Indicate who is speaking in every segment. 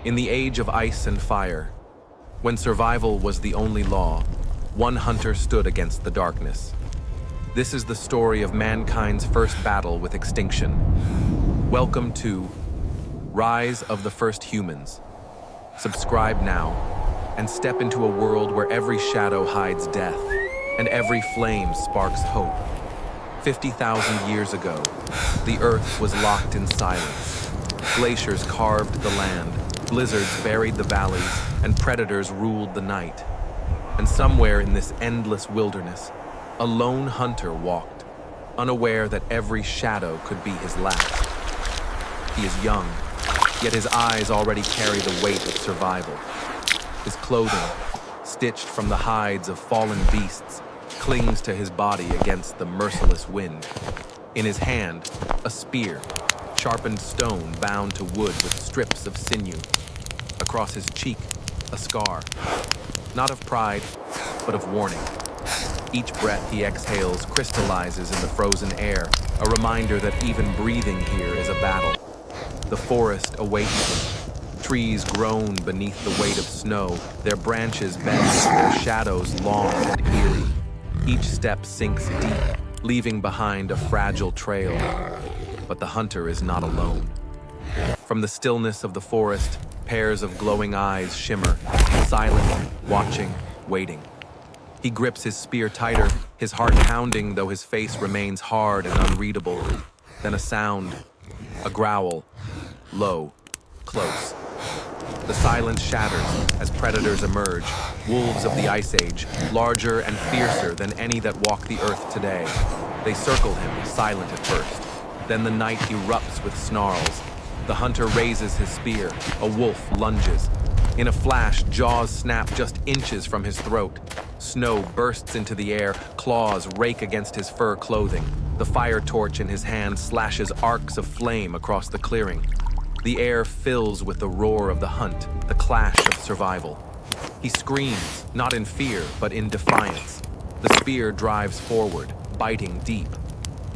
Speaker 1: In the age of ice and fire, when survival was the only law, one hunter stood against the darkness. This is the story of mankind's first battle with extinction. Welcome to Rise of the First Humans. Subscribe now and step into a world where every shadow hides death and every flame sparks hope. 50,000 years ago, the earth was locked in silence. Glaciers carved the land, blizzards buried the valleys, and predators ruled the night. And somewhere in this endless wilderness, a lone hunter walked, unaware that every shadow could be his last. He is young, yet his eyes already carry the weight of survival. His clothing, stitched from the hides of fallen beasts, clings to his body against the merciless wind. In his hand, a spear, sharpened stone bound to wood with strips of sinew. Across his cheek, a scar, not of pride, but of warning. Each breath he exhales crystallizes in the frozen air, a reminder that even breathing here is a battle. The forest awaits him. Trees groan beneath the weight of snow, their branches bend, their shadows long and eerie. Each step sinks deep, leaving behind a fragile trail. But the hunter is not alone. From the stillness of the forest, pairs of glowing eyes shimmer, silent, watching, waiting. He grips his spear tighter, his heart pounding though his face remains hard and unreadable. Then a sound, a growl, low, close. The silence shatters as predators emerge, wolves of the Ice Age, larger and fiercer than any that walk the earth today. They circle him, silent at first. Then the night erupts with snarls. The hunter raises his spear, a wolf lunges. In a flash, jaws snap just inches from his throat. Snow bursts into the air, claws rake against his fur clothing. The fire torch in his hand slashes arcs of flame across the clearing. The air fills with the roar of the hunt, the clash of survival. He screams, not in fear, but in defiance. The spear drives forward, biting deep.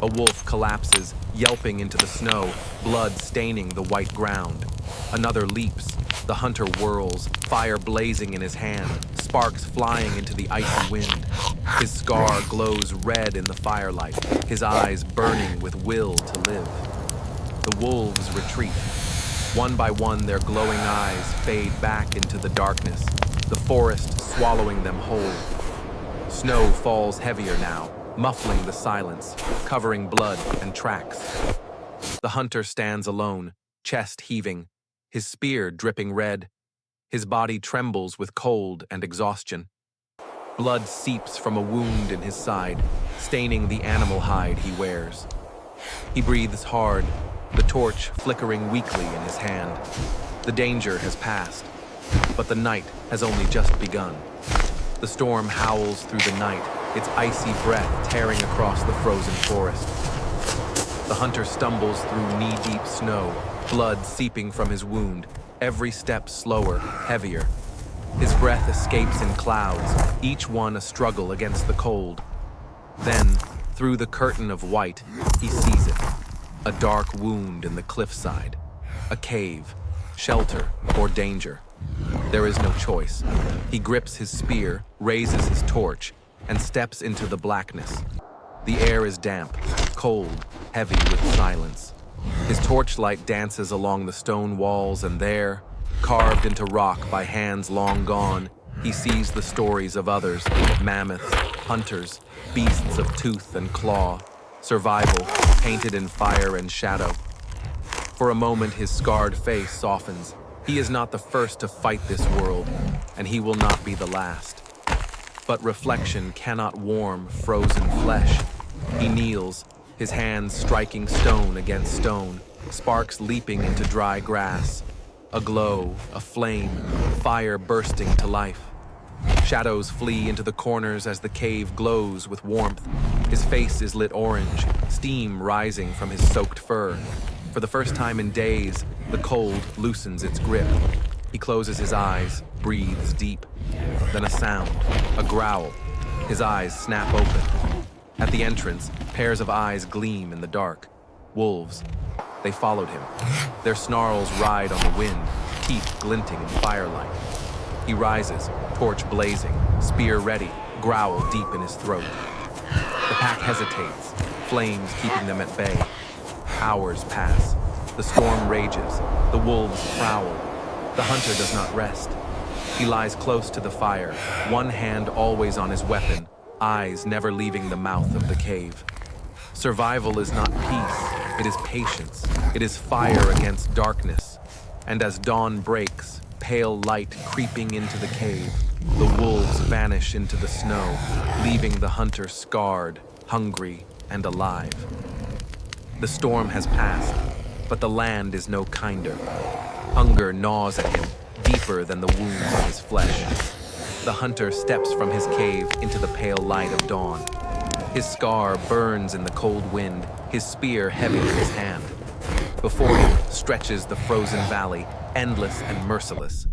Speaker 1: A wolf collapses, yelping into the snow, blood staining the white ground. Another leaps. The hunter whirls, fire blazing in his hand, sparks flying into the icy wind. His scar glows red in the firelight, his eyes burning with will to live. The wolves retreat. One by one, their glowing eyes fade back into the darkness, the forest swallowing them whole. Snow falls heavier now, muffling the silence, covering blood and tracks. The hunter stands alone, chest heaving, his spear dripping red. His body trembles with cold and exhaustion. Blood seeps from a wound in his side, staining the animal hide he wears. He breathes hard, the torch flickering weakly in his hand. The danger has passed, but the night has only just begun. The storm howls through the night, its icy breath tearing across the frozen forest. The hunter stumbles through knee-deep snow, blood seeping from his wound, every step slower, heavier. His breath escapes in clouds, each one a struggle against the cold. Then, through the curtain of white, he sees it. A dark wound in the cliffside. A cave, shelter, or danger. There is no choice. He grips his spear, raises his torch, and steps into the blackness. The air is damp, cold, heavy with silence. His torchlight dances along the stone walls, and there, carved into rock by hands long gone, he sees the stories of others, mammoths, hunters, beasts of tooth and claw, survival, painted in fire and shadow. For a moment, his scarred face softens. He is not the first to fight this world, and he will not be the last. But reflection cannot warm frozen flesh. He kneels, his hands striking stone against stone, sparks leaping into dry grass. A glow, a flame, fire bursting to life. Shadows flee into the corners as the cave glows with warmth. His face is lit orange, steam rising from his soaked fur. For the first time in days, the cold loosens its grip. He closes his eyes, breathes deep. Then a sound, a growl. His eyes snap open. At the entrance, pairs of eyes gleam in the dark. Wolves. They followed him. Their snarls ride on the wind, teeth glinting in firelight. He rises, torch blazing, spear ready, growl deep in his throat. The pack hesitates, flames keeping them at bay. Hours pass. The storm rages. The wolves prowl. The hunter does not rest. He lies close to the fire, one hand always on his weapon, eyes never leaving the mouth of the cave. Survival is not peace, it is patience. It is fire against darkness. And as dawn breaks, pale light creeping into the cave, the wolves vanish into the snow, leaving the hunter scarred, hungry, and alive. The storm has passed, but the land is no kinder. Hunger gnaws at him, deeper than the wounds on his flesh. The hunter steps from his cave into the pale light of dawn. His scar burns in the cold wind, his spear heavy in his hand. Before him stretches the frozen valley, endless and merciless.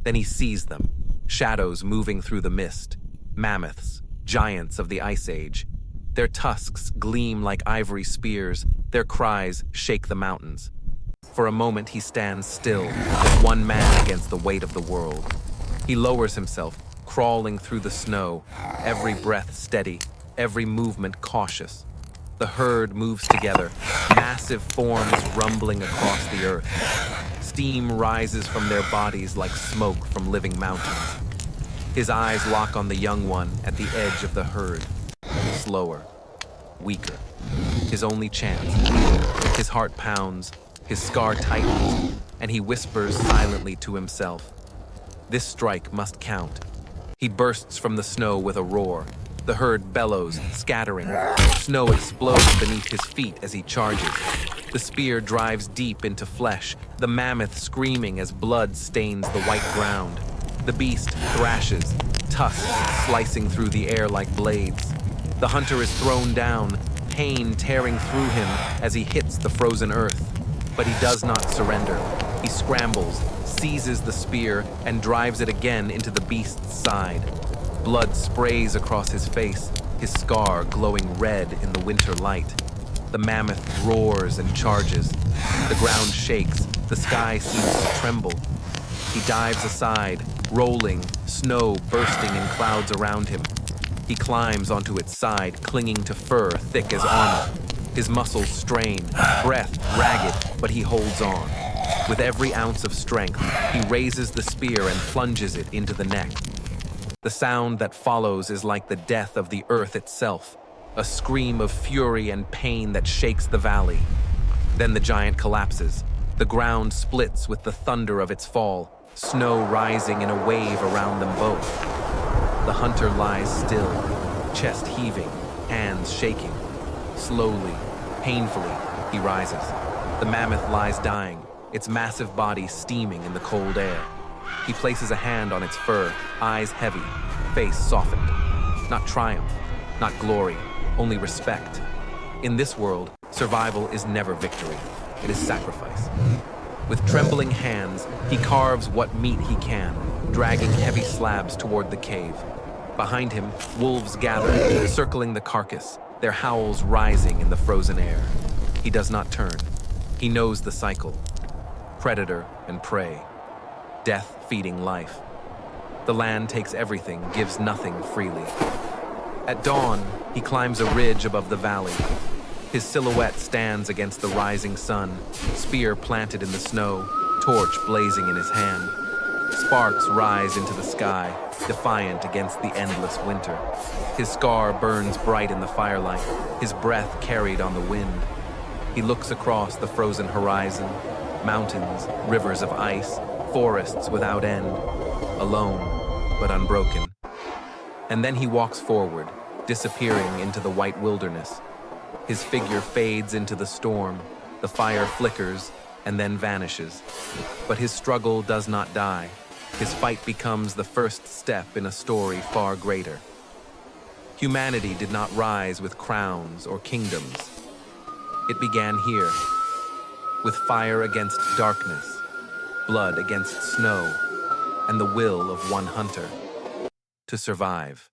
Speaker 1: Then he sees them, shadows moving through the mist, mammoths, giants of the Ice Age. Their tusks gleam like ivory spears, their cries shake the mountains. For a moment he stands still, one man against the weight of the world. He lowers himself, crawling through the snow, every breath steady, every movement cautious. The herd moves together, massive forms rumbling across the earth. Steam rises from their bodies like smoke from living mountains. His eyes lock on the young one at the edge of the herd. Slower, weaker. His only chance. His heart pounds, his scar tightens, and he whispers silently to himself. This strike must count. He bursts from the snow with a roar. The herd bellows, scattering. Snow explodes beneath his feet as he charges. The spear drives deep into flesh, the mammoth screaming as blood stains the white ground. The beast thrashes, tusks slicing through the air like blades. The hunter is thrown down, pain tearing through him as he hits the frozen earth. But he does not surrender. He scrambles, seizes the spear, and drives it again into the beast's side. Blood sprays across his face, his scar glowing red in the winter light. The mammoth roars and charges. The ground shakes, the sky seems to tremble. He dives aside, rolling, snow bursting in clouds around him. He climbs onto its side, clinging to fur thick as armor. His muscles strain, breath ragged, but he holds on. With every ounce of strength, he raises the spear and plunges it into the neck. The sound that follows is like the death of the earth itself, a scream of fury and pain that shakes the valley. Then the giant collapses. The ground splits with the thunder of its fall, snow rising in a wave around them both. The hunter lies still, chest heaving, hands shaking. Slowly, painfully, he rises. The mammoth lies dying, its massive body steaming in the cold air. He places a hand on its fur, eyes heavy, face softened. Not triumph, not glory, only respect. In this world, survival is never victory. It is sacrifice. With trembling hands, he carves what meat he can, dragging heavy slabs toward the cave. Behind him, wolves gather, circling the carcass, their howls rising in the frozen air. He does not turn. He knows the cycle. Predator and prey. Death feeding life. The land takes everything, gives nothing freely. At dawn, he climbs a ridge above the valley. His silhouette stands against the rising sun, spear planted in the snow, torch blazing in his hand. Sparks rise into the sky, defiant against the endless winter. His scar burns bright in the firelight, his breath carried on the wind. He looks across the frozen horizon, mountains, rivers of ice, forests without end, alone but unbroken. And then he walks forward, disappearing into the white wilderness. His figure fades into the storm, the fire flickers and then vanishes. But his struggle does not die. His fight becomes the first step in a story far greater. Humanity did not rise with crowns or kingdoms. It began here, with fire against darkness, blood against snow, and the will of one hunter to survive.